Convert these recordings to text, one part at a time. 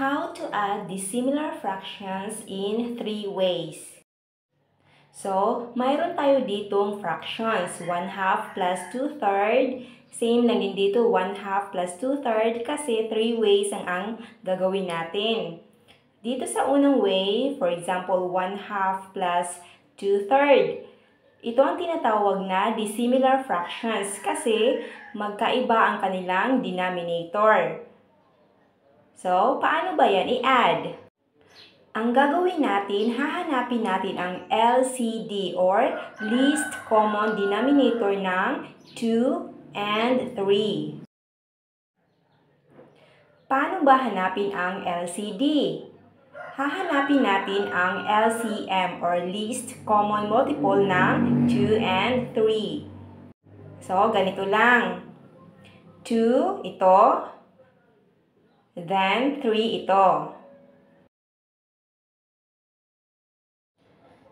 How to add dissimilar fractions in 3 ways. So, mayroon tayo ditong fractions, 1/2 plus 2/3. Same lang din dito, 1/2 plus 2/3 kasi 3 ways ang gagawin natin. Dito sa unang way, for example, 1/2 plus 2/3. Ito ang tinatawag na dissimilar fractions kasi magkaiba ang kanilang denominator. So, paano ba yan i-add? Ang gagawin natin, hahanapin natin ang LCD or least common denominator ng 2 and 3. Paano ba hanapin ang LCD? Hahanapin natin ang LCM or least common multiple ng 2 and 3. So, ganito lang. 2, ito. Then, 3 ito.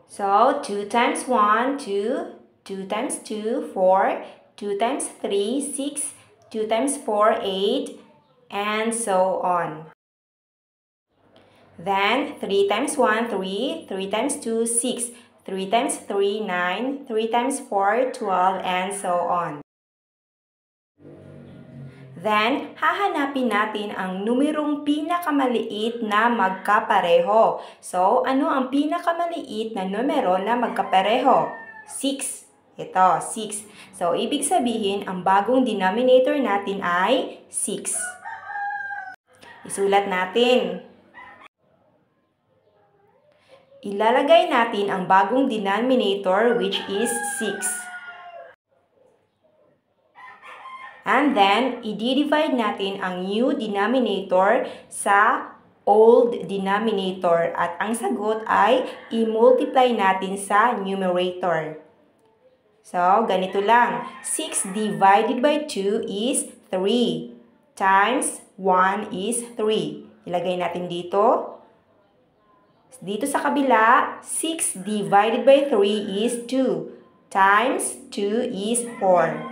So, 2 times 1, 2. 2 times 2, 4. 2 times 3, 6. 2 times 4, 8. And so on. Then, 3 times 1, 3. 3 times 2, 6. 3 times 3, 9. 3 times 4, 12. And so on. Then, hahanapin natin ang numerong pinakamaliit na magkapareho. So, ano ang pinakamaliit na numero na magkapareho? 6. Ito, 6. So, ibig sabihin, ang bagong denominator natin ay 6. Isulat natin. Ilalagay natin ang bagong denominator which is 6. And then, i-divide natin ang new denominator sa old denominator. At ang sagot ay i-multiply natin sa numerator. So, ganito lang. 6 divided by 2 is 3. Times 1 is 3. Ilagay natin dito. Dito sa kabila, 6 divided by 3 is 2. Times 2 is 4.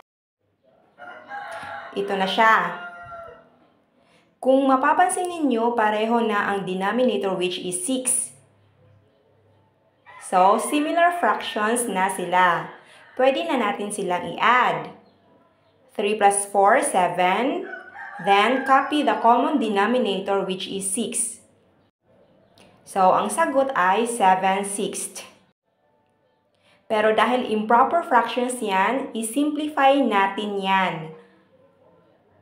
Ito na siya. Kung mapapansin ninyo, pareho na ang denominator which is 6. So, similar fractions na sila. Pwede na natin silang i-add. 3 plus 4, 7. Then, copy the common denominator which is 6. So, ang sagot ay 7/6. Pero dahil improper fractions yan, i-simplify natin yan.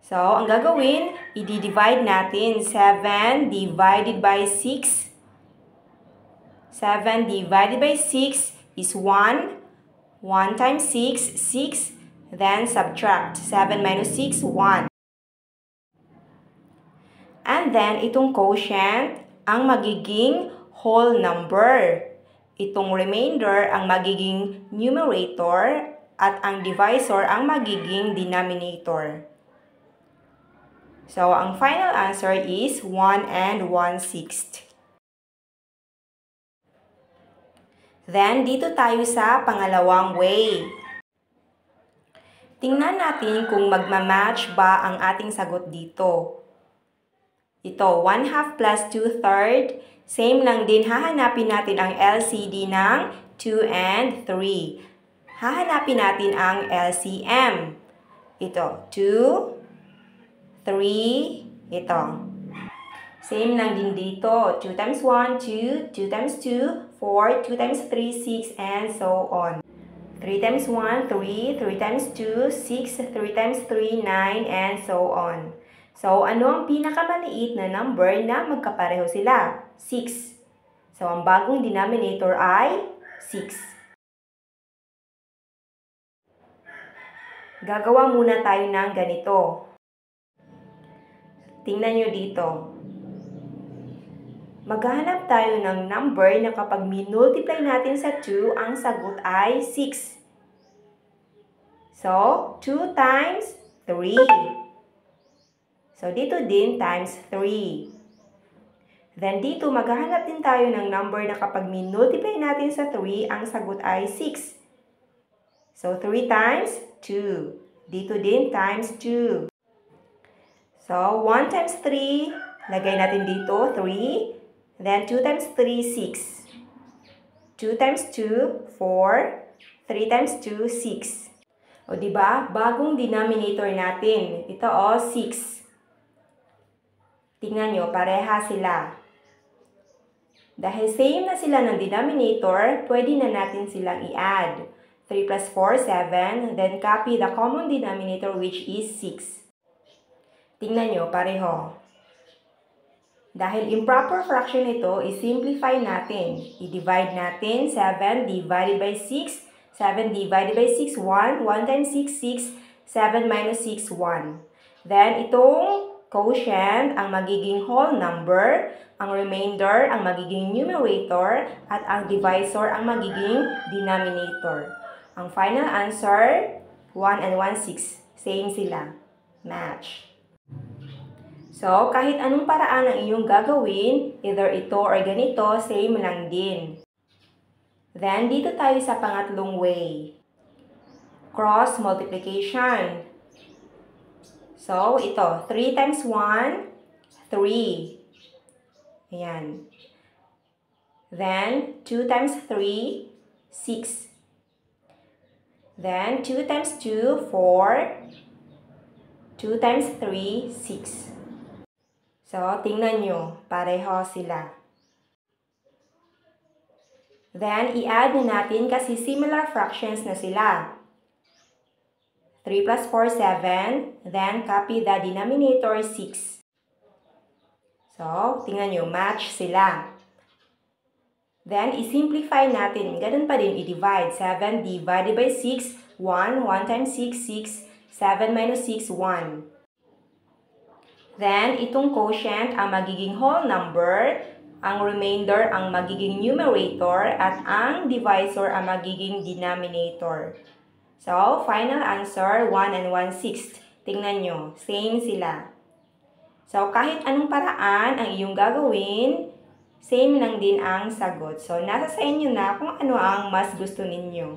So, ang gagawin, i-divide natin 7 divided by 6. 7 divided by 6 is 1. 1 times 6, 6. Then, subtract. 7 minus 6, 1. And then, itong quotient, ang magiging whole number. Itong remainder, ang magiging numerator. At ang divisor, ang magiging denominator. So, ang final answer is 1 and 1/6. Then, dito tayo sa pangalawang way. Tingnan natin kung magmamatch ba ang ating sagot dito. Ito, 1/2 plus 2/3. Same lang din, hahanapin natin ang LCD ng 2 and 3. Hahanapin natin ang LCM. Ito, 2. 3, ito. Same lang din dito. 2 times 1, 2. 2 times 2, 4. 2 times 3, 6. And so on. 3 times 1, 3. 3 times 2, 6. 3 times 3, 9. And so on. So, ano ang pinakamaliit na number na magkapareho sila? 6. So, ang bagong denominator ay 6. Gagawa muna tayo ng ganito. Tingnan nyo dito. Maghahanap tayo ng number na kapag minultiply natin sa 2, ang sagot ay 6. So, 2 times 3. So, dito din times 3. Then, dito maghahanap din tayo ng number na kapag minultiply natin sa 3, ang sagot ay 6. So, 3 times 2. Dito din times 2. So, 1 times 3, Lagay natin dito 3. Then 2 times 3, 6. 2 times 2, 4. 3 times 2, 6. O diba? Bagong denominator natin. Ito 6. Tingnan nyo, pareha sila. Dahil same na sila ng denominator, pwede na natin silang i-add. 3 plus 4, 7. Then copy the common denominator which is 6. Tingnan nyo, pareho. Dahil improper fraction ito, i-simplify natin. I-divide natin 7 divided by 6. 7 divided by 6, 1. 1 times 6, 6. 7 minus 6, 1. Then, itong quotient ang magiging whole number. Ang remainder ang magiging numerator. At ang divisor ang magiging denominator. Ang final answer, 1 and 1, 6. Same sila. Match. So, kahit anong paraan ang iyong gagawin, either ito or ganito, same lang din. Then, dito tayo sa pangatlong way. Cross multiplication. So, ito, 3 times 1, 3. Ayan. Then, 2 times 3, 6. Then, 2 times 2, 4. 2 times 3, 6. So, tingnan nyo, pareho sila. Then, i-add na natin kasi similar fractions na sila. 3 plus 4, 7. Then, copy the denominator, 6. So, tingnan nyo, match sila. Then, i-simplify natin. Ganun pa din, i-divide. 7 divided by 6, 1. 1 times 6, 6. 7 minus 6, 1. Then, itong quotient ang magiging whole number, ang remainder ang magiging numerator, at ang divisor ang magiging denominator. So, final answer, 1 and 1/6. Tingnan nyo, same sila. So, kahit anong paraan ang iyong gagawin, same lang din ang sagot. So, nasa sa inyo na kung ano ang mas gusto ninyo.